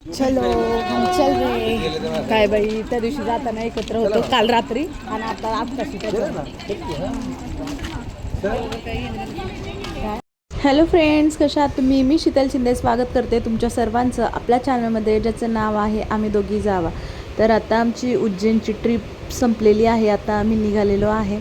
चलो हम चल रहे काय बाई त्या दिवशी जाताना एकत्र होतो काल रात्री आणि आता आत्ताशी हॅलो फ्रेंड्स, कशा आहात तुम्ही? मी शीतल शिंदे स्वागत करते तुमच्या सर्वांचं आपल्या चॅनलमध्ये, ज्याचं नाव आहे आम्ही दोघी जावा. तर आता आमची उज्जैनची ट्रिप संपलेली आहे. आता आम्ही निघालेलो आहे.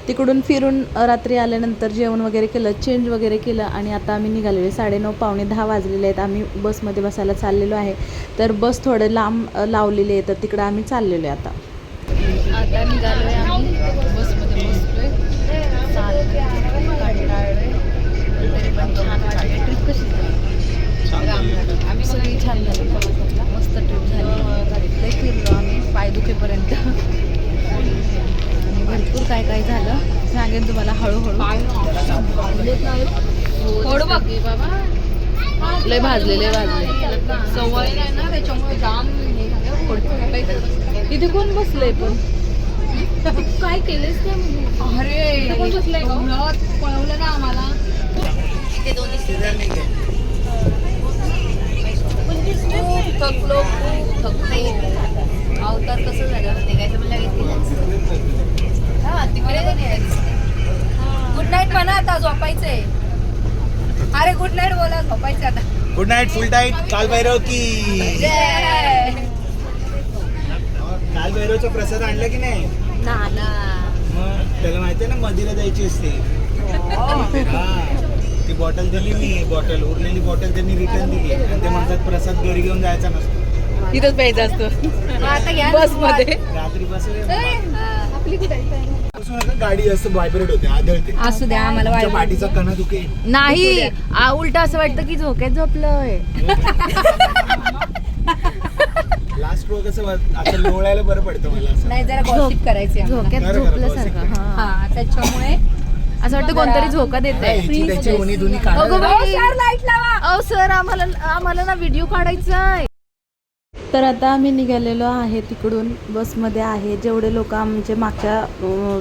तिकडून फिरून रात्री आल्यानंतर जेवण वगैरे केलं, चेंज वगैरे केलं आणि आता आम्ही निघालेलो. 9:30 पावणे 10 वाजलेले आहेत. आम्ही बसमध्ये बसायला चाललेलो आहे. तर बस थोडं लांब लावलेली आहे, तर तिकडं आम्ही चाललेलो आहे. आता निघालो आहे आम्ही बसमध्ये बसलोय, तरी पण छान वाटते. ट्रिप कशी झाली? आम्ही सगळी छान झाली, मस्त ट्रिप झाली. लई फिरलो आम्ही पाय दुखेपर्यंत आणि भरपूर काय काय झालं सांगेन तुम्हाला हळूहळू. बाबा लय भाजले सवय नाही ना, त्याच्यामुळे जाम इथे कोण बसलंय पण काय केलंच नाही. अरे कोण बसलंय पळवलं ना आम्हाला. थकलो थकले. अवतार कसं झालं निघायचं तिकडे. गुड नाईट म्हणा, आता झोपायचंय. अरे गुड नाईट बोला, झोपायचं आता. गुड नाईट, फुल टाईट. काल भैरव की काल भैरवचा प्रसाद आणला की नाही? मग त्याला माहिती आहे ना, मदीला द्यायची असते. ती बॉटल दिली मी, बॉटल उरलेली बॉटल त्यांनी रिटर्न दिली आणि ते म्हणतात प्रसाद घरी घेऊन जायचा नसतो, इथंच प्यायचं असतो बस मध्ये. रात्री बसले गाडी असं व्हायब्रेट होते, आदळते. असू द्या, आम्हाला पाठीचा कणा दुखे नाही. उलट असं वाटतं की झोक्यात झोपलोय. लास्ट रो कसं असं लोळायला बरं पडतं मला. नाही, जरा गॉसिप करायचे, झोक्यात झोपल्यासारखं. हा, त्याच्यामुळे असं वाटतं कोणतरी झोका देते. सर आम्हाला ना व्हिडिओ काढायचा आहे. तर आता आम्ही निघालेलो आहे तिकडून, बसमध्ये आहे. जेवढे लोक आमचे मागच्या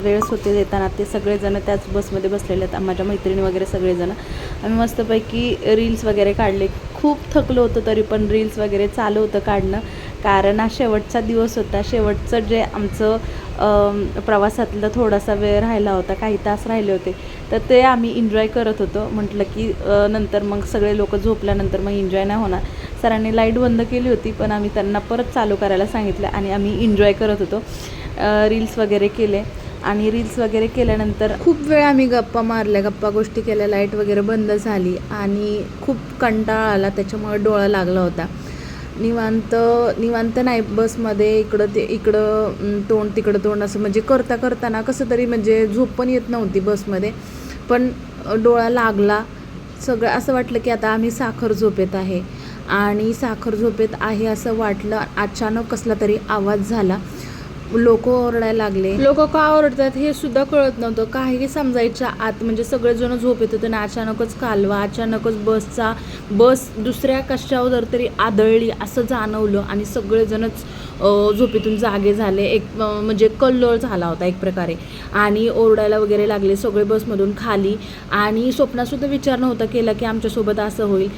वेळेस होते येताना ते सगळेजण त्याच बसमध्ये बसलेले आहेत. माझ्या मैत्रिणी वगैरे सगळेजण. आम्ही मस्तपैकी रील्स वगैरे काढले. खूप थकलो होतो तरी पण रील्स वगैरे चालू होतं काढणं, कारण हा शेवटचा दिवस होता. शेवटचं जे आमचं प्रवासातलं थोडासा वेळ राहिला होता, काही तास राहिले होते, तर ते आम्ही एन्जॉय करत होतो. म्हटलं की नंतर मग सगळे लोक झोपल्यानंतर मग एन्जॉय नाही होणार. सरांनी लाईट बंद केली होती, पण आम्ही त्यांना परत चालू करायला सांगितलं आणि आम्ही एन्जॉय करत होतो. रील्स वगैरे केले आणि रील्स वगैरे केल्यानंतर खूप वेळ आम्ही गप्पा मारल्या, गप्पा गोष्टी केल्या. लाईट वगैरे बंद झाली आणि खूप कंटाळा आला, त्याच्यामुळे डोळा लागला होता. निवांत नाही, बसमध्ये इकडं तोंड तिकडं तोंड असं म्हणजे करताना कसं तरी म्हणजे झोप पण येत नव्हती बसमध्ये, पण डोळा लागला. सगळं असं वाटलं की आता आम्ही साखर झोपेत आहे आणि साखर झोपेत आहे असं वाटलं. अचानक कसला तरी आवाज झाला. लोक ओरडायला लागले. लोक का ओरडतात हे सुद्धा कळत नव्हतं, काही समजायच्या आत. म्हणजे सगळेजण झोपेत होते आणि अचानकच कालवा, अचानकच बस दुसऱ्या कशावर तरी आदळली असं जाणवलं आणि सगळेजणच झोपेतून जागे झाले. एक म्हणजे कल्लोळ झाला होता एक प्रकारे आणि ओरडायला वगैरे लागले सगळे बसमधून खाली. आणि स्वप्नासुद्धा विचार नव्हता केला की आमच्यासोबत असं होईल.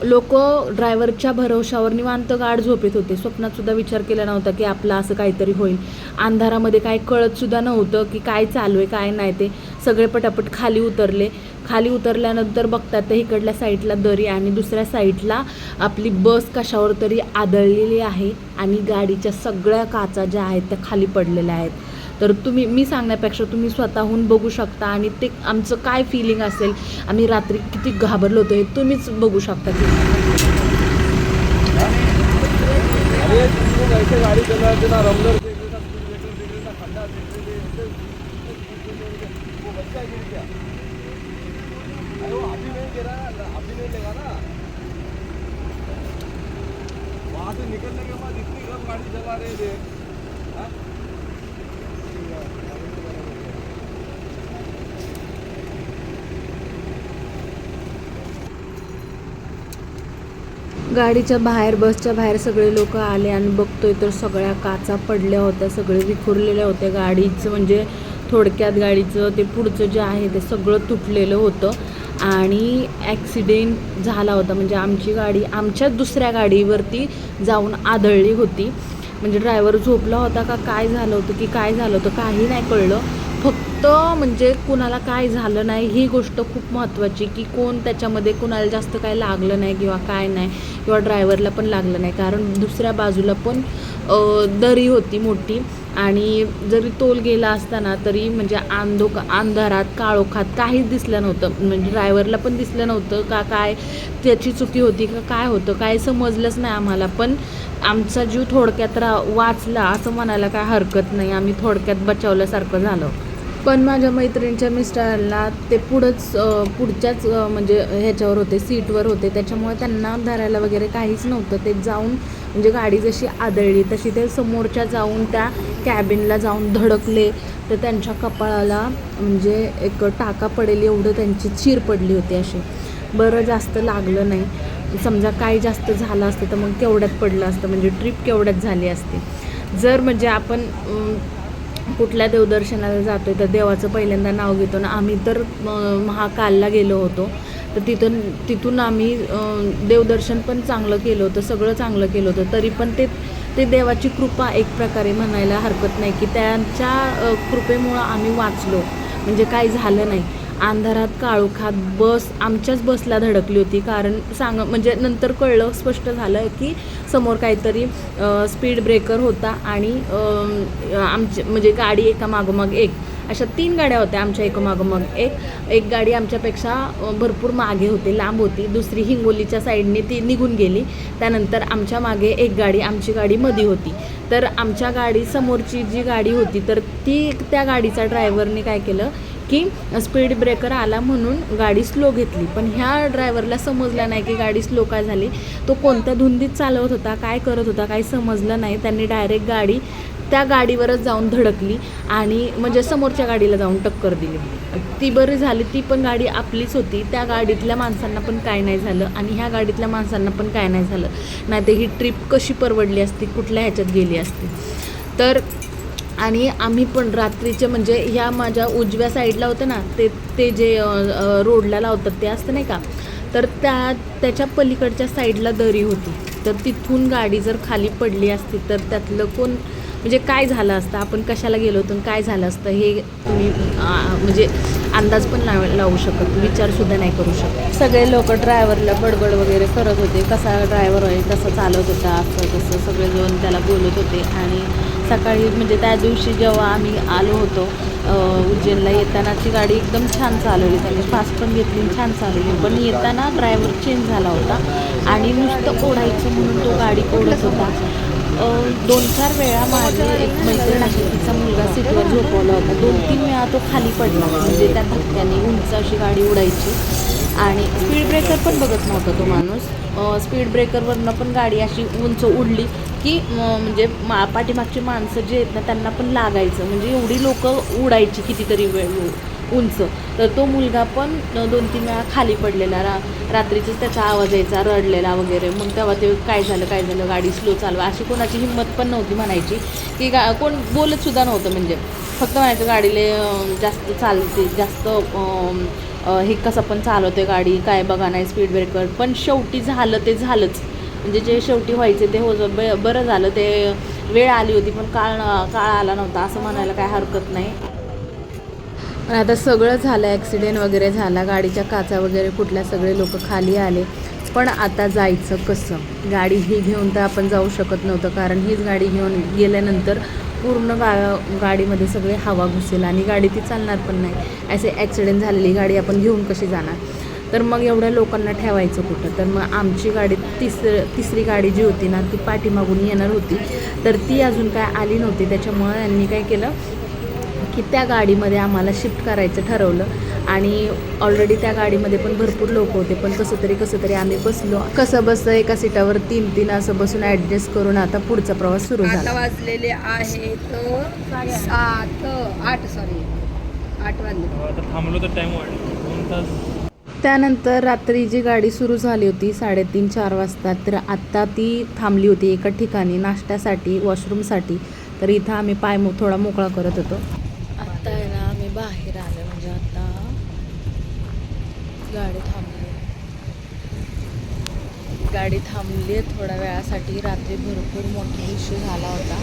लोक ड्रायव्हरच्या भरवशावर निवांत गाढ झोपेत होते. स्वप्नातसुद्धा विचार केला नव्हता की आपलं असं काहीतरी होईल. अंधारामध्ये काही कळतसुद्धा नव्हतं की काय चालू आहे काय नाही. ते सगळे पटापट खाली उतरले. खाली उतरल्यानंतर बघतात तर इकडल्या साईडला दरी आणि दुसऱ्या साईडला आपली बस कशावर तरी आदळलेली आहे आणि गाडीच्या सगळ्या काचा ज्या आहेत त्या खाली पडलेल्या आहेत. तर मी सांगण्यापेक्षा तुम्ही स्वतःहून बघू शकता आणि ते आमचं काय फिलिंग असेल, आम्ही रात्री किती घाबरलो होतो हे तुम्हीच बघू शकता. गाडीच्या बाहेर, बसच्या बाहेर सगळे लोक आले आणि बघतोय तर सगळ्या काचा पडल्या होत्या, सगळे विखुरलेल्या होत्या. गाडीचं म्हणजे थोडक्यात गाडीचं ते पुढचं जे आहे ते सगळं तुटलेलं होतं आणि ॲक्सिडेंट झाला होता. म्हणजे आमची गाडी आमच्याच दुसऱ्या गाडीवरती जाऊन आदळली होती. म्हणजे ड्रायव्हर झोपला होता का काय झालं होतं की काय झालं होतं काही नाही कळलं. फक्त म्हणजे कुणाला काय झालं नाही ही गोष्ट खूप महत्त्वाची, की कोण त्याच्यामध्ये कुणाला जास्त काय लागलं नाही किंवा काय नाही, किंवा ड्रायव्हरला पण लागलं नाही. कारण दुसऱ्या बाजूला पण दरी होती मोठी, आणि जरी तोल गेला असताना तरी म्हणजे अंधारात काळोखात काहीच दिसलं नव्हतं. म्हणजे ड्रायव्हरला पण दिसलं नव्हतं का काय त्याची चुकी होती का काय होतं काय समजलंच नाही आम्हाला. पण आमचा जीव थोडक्यात वाचला असं म्हणायला काय हरकत नाही. आम्ही थोडक्यात बचावल्यासारखं झालं. पण माझ्या मैत्रिणीच्या मिस्टरांना ते पुढच्याच म्हणजे ह्याच्यावर होते, सीटवर होते, त्याच्यामुळे त्यांना धरायला वगैरे काहीच नव्हतं. ते जाऊन म्हणजे गाडी जशी आदळली तशी ते समोरच्या जाऊन त्या कॅबिनला जाऊन धडकले. तर त्यांच्या कपाळाला म्हणजे एक टाका पडेल एवढं त्यांची चीर पडली होती अशी. बरं जास्त लागलं नाही. समजा काही जास्त झालं असतं तर मग केवढ्यात पडलं असतं, म्हणजे ट्रिप केवढ्यात झाली असती. जर म्हणजे आपण कुठल्या देवदर्शनाला जातो आहे तर देवाचं पहिल्यांदा नाव घेतो ना. आम्ही तर महाकालला गेलो होतो, तर तिथून आम्ही देवदर्शन पण चांगलं केलं होतं, सगळं चांगलं केलं होतं. तरी पण ते देवाची कृपा एक प्रकारे म्हणायला हरकत नाही, की त्यांच्या कृपेमुळं आम्ही वाचलो. म्हणजे काही झालं नाही. अंधारात काळोखात आमच्याच बसला धडकली होती. कारण म्हणजे नंतर कळलं, स्पष्ट झालं की समोर काहीतरी स्पीड ब्रेकर होता आणि आमची म्हणजे गाडी एकामागोमाग एक, अशा 3 गाड्या होत्या आमच्या एकामागोमाग एक गाडी आमच्यापेक्षा भरपूर मागे होती, लांब होती. दुसरी हिंगोलीच्या साईडने ती निघून गेली. त्यानंतर आमच्या मागे एक गाडी, आमची गाडी मध्ये होती. तर आमच्या गाडी समोरची जी गाडी होती तर त्या गाडीचा ड्रायव्हरने काय केलं की स्पीड ब्रेकर आला म्हणून गाडी स्लो घेतली. पण ह्या ड्रायव्हरला समजलं नाही की गाडी स्लो काय झाली. तो कोणत्या धुंदीत चालवत होता, काय करत होता, काही समजलं नाही. त्यांनी डायरेक्ट गाडी त्या गाडीवरच जाऊन धडकली आणि म्हणजे समोरच्या गाडीला जाऊन टक्कर दिली. ती बरी झाली, ती पण गाडी आपलीच होती. त्या गाडीतल्या माणसांना पण काय नाही झालं आणि ह्या गाडीतल्या माणसांना पण काय नाही झालं. नाही तर ही ट्रिप कशी परवडली असती, कुठल्या ह्याच्यात गेली असती. तर आणि आम्ही पण रात्रीचे म्हणजे ह्या माझ्या उजव्या साईडला होतं ना, ते जे रोडला लावतात ते असतं नाही का, तर त्याच्या पलीकडच्या साईडला दरी होती. तर तिथून गाडी जर खाली पडली असती तर त्यातलं कोण म्हणजे काय झालं असतं, आपण कशाला गेलो होतो, काय झालं असतं हे तुम्ही म्हणजे अंदाज पण लावू शकत, विचारसुद्धा नाही करू शकत. सगळे लोक ड्रायव्हरला बडबड वगैरे करत होते, कसा ड्रायव्हर आहे, कसं चालवत होता, असं तसं सगळेजण त्याला बोलत होते. आणि सकाळी म्हणजे त्या दिवशी जेव्हा आम्ही आलो होतो उज्जैनला, येतानाची गाडी एकदम छान चालवली त्यांनी, फास्ट पण घेतली, छान चालवली. पण येताना ड्रायव्हर चेंज झाला होता आणि नुसतं ओढायचं म्हणून तो गाडी ओढत होता. 2-4 वेळा माझी एक मैत्रीण आहे, तिचा मुलगा सीटवर झोपवला होता. 2-3 वेळा तो खाली पडला. म्हणजे त्या धक्क्याने उंच अशी गाडी उडायची. आणि स्पीड ब्रेकर पण बघत नव्हता तो माणूस. स्पीड ब्रेकरवरनं पण गाडी अशी उंच उडली की म्हणजे पाठीमागची माणसं जे आहेत ना त्यांना पण लागायचं. म्हणजे एवढी लोकं उडायची कितीतरी वेळ उंच. तर तो मुलगा पण 2-3 वेळा खाली पडलेला. रात्रीचंच त्याचा आवाज यायचा, रडलेला वगैरे. मग तेव्हा ते काय झालं गाडी स्लो चालवा, अशी कोणाची हिंमत पण नव्हती म्हणायची की कोण बोलतसुद्धा नव्हतं. म्हणजे फक्त म्हणायचं गाडीले जास्त चालते, जास्त हे कसं पण चालवते गाडी, काय बघा नाही स्पीड ब्रेकर. पण शेवटी झालं ते झालंच. म्हणजे जे शेवटी व्हायचे ते बरं झालं. ते वेळ आली होती पण काळ आला नव्हता असं म्हणायला काय हरकत नाही. पण आता सगळं झालं, ॲक्सिडेंट वगैरे झाला, गाडीच्या काचा वगैरे फुटल्या, सगळे लोक खाली आले. पण आता जायचं कसं? गाडी ही घेऊन तर आपण जाऊ शकत नव्हतं, कारण हीच गाडी घेऊन गेल्यानंतर पूर्ण गाडीमध्ये सगळे हवा घुसेल आणि गाडी ती चालणार पण नाही. असे ॲक्सिडेंट झालेली गाडी आपण घेऊन कशी जाणार? तर मग एवढ्या लोकांना ठेवायचं कुठं? तर मग आमची गाडी तिसरी गाडी जी होती ना ती पाठीमागून येणार होती, तर ती अजून काय आली नव्हती. त्याच्यामुळे यांनी काय केलं की त्या गाडीमध्ये आम्हाला शिफ्ट करायचं ठरवलं. आणि ऑलरेडी त्या गाडीमध्ये पण भरपूर लोक होते. पण कसं तरी आम्ही बसलो. कसं बसतं एका सीटावर 3-3 असं बसून ॲडजस्ट करून आता पुढचा प्रवास सुरू झाला. आता वाजलेले आहेत 8 वाजले. आता थांबलो तर टाईम वाढला 2 तास. त्यानंतर रात्री जी गाडी सुरू झाली होती 3:30-4 वाजता, तर आत्ता ती थांबली होती एका ठिकाणी नाश्त्यासाठी, वॉशरूमसाठी. तर इथं आम्ही पाय थोडा मोकळा करत होतो. आत्ता आहे ना आम्ही बाहेर आलो. म्हणजे आता गाडी थांबली आहे थोड्या वेळासाठी. रात्री भरपूर मोठा इश्यू झाला होता,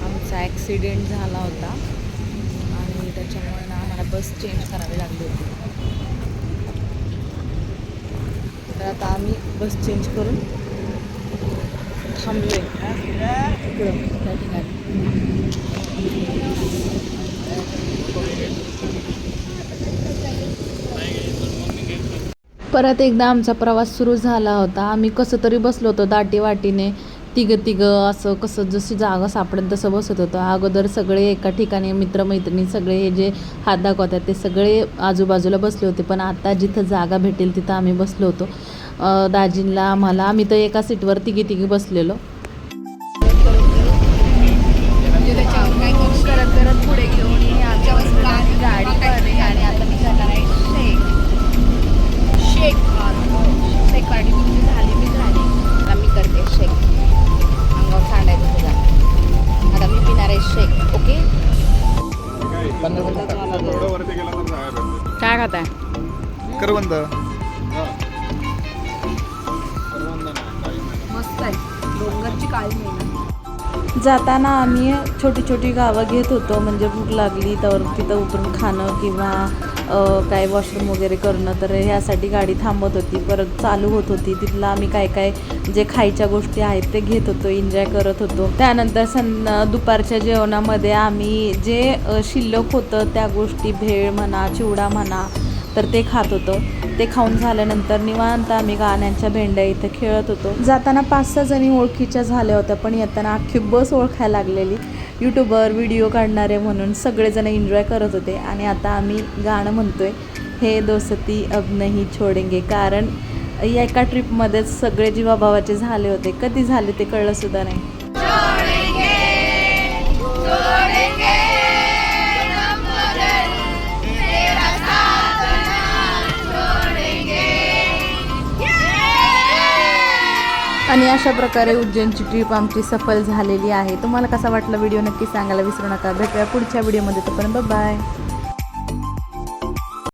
आमचा ॲक्सिडेंट झाला होता आणि त्याच्यामुळे ना आम्हाला बस चेंज करावी लागली होती. तर आता आम्ही बस चेंज करून थांबलो आहे इकडं त्या ठिकाणी. परत एकदा आमचा प्रवास सुरू झाला होता. आम्ही कसं तरी बसलो होतो दाटीवाटीने, तिघं असं कसं जशी जागा सापडेल तसं बसत होतं. अगोदर सगळे एका ठिकाणी मित्रमैत्रिणी सगळे हे जे हात दाखवतात ते सगळे आजूबाजूला बसले होते, पण आता जिथं जागा भेटेल तिथं आम्ही बसलो होतो. दाजींला आम्हाला, आम्ही तर एका सीटवर तिघी बसलेलो. करत करत पुढे घेऊन आमच्या गाडी काढली आणि आता मी जाणार आहे शेक. गाडी तुमची झाली, मी झाली, आता मी करते शेक. अंगावर सांडायचं तुझा. आता मी पिणार आहे शेक. ओके, काय खाताय? करवंद मस्त आहे, डोंगरची काळी मेना. जाताना आम्ही छोटी छोटी गावं घेत होतो, म्हणजे भूक लागली तर तिथं उतरून खाणं किंवा काय वॉशरूम वगैरे करणं, तर ह्यासाठी गाडी थांबत होती. परत चालू होत होती, तिथलं आम्ही काय जे खायच्या गोष्टी आहेत ते घेत होतो, एन्जॉय करत होतो. त्यानंतर दुपारच्या जेवणामध्ये आम्ही जे शिल्लक होतं त्या गोष्टी, भेळ म्हणा, चिवडा म्हणा, तर ते खात होतो. ते खाऊन झाल्यानंतर निवांत आम्ही गाण्यांच्या भेंड्या इथं खेळत होतो. जाताना 5-6 जणी ओळखीच्या झाल्या होत्या, पण येताना अख्खी बस ओळखायला लागलेली. यूट्यूबवर व्हिडिओ काढणारे म्हणून सगळेजण एन्जॉय करत होते. आणि आता आम्ही गाणं म्हणतोय, हे दोस्ती अब नहीं छोडेंगे, कारण एका ट्रिपमध्येच सगळे जीवाभावाचे झाले होते. कधी झाले ते कळलं सुद्धा नाही. आणि अशा प्रकारे उज्जैनची ट्रिप आमची सफल झालेली आहे. तुम्हाला कसा वाटला व्हिडिओ नक्की सांगायला विसरू नका. भेटूया पुढच्या व्हिडिओमध्ये. तोपर्यंत बाय.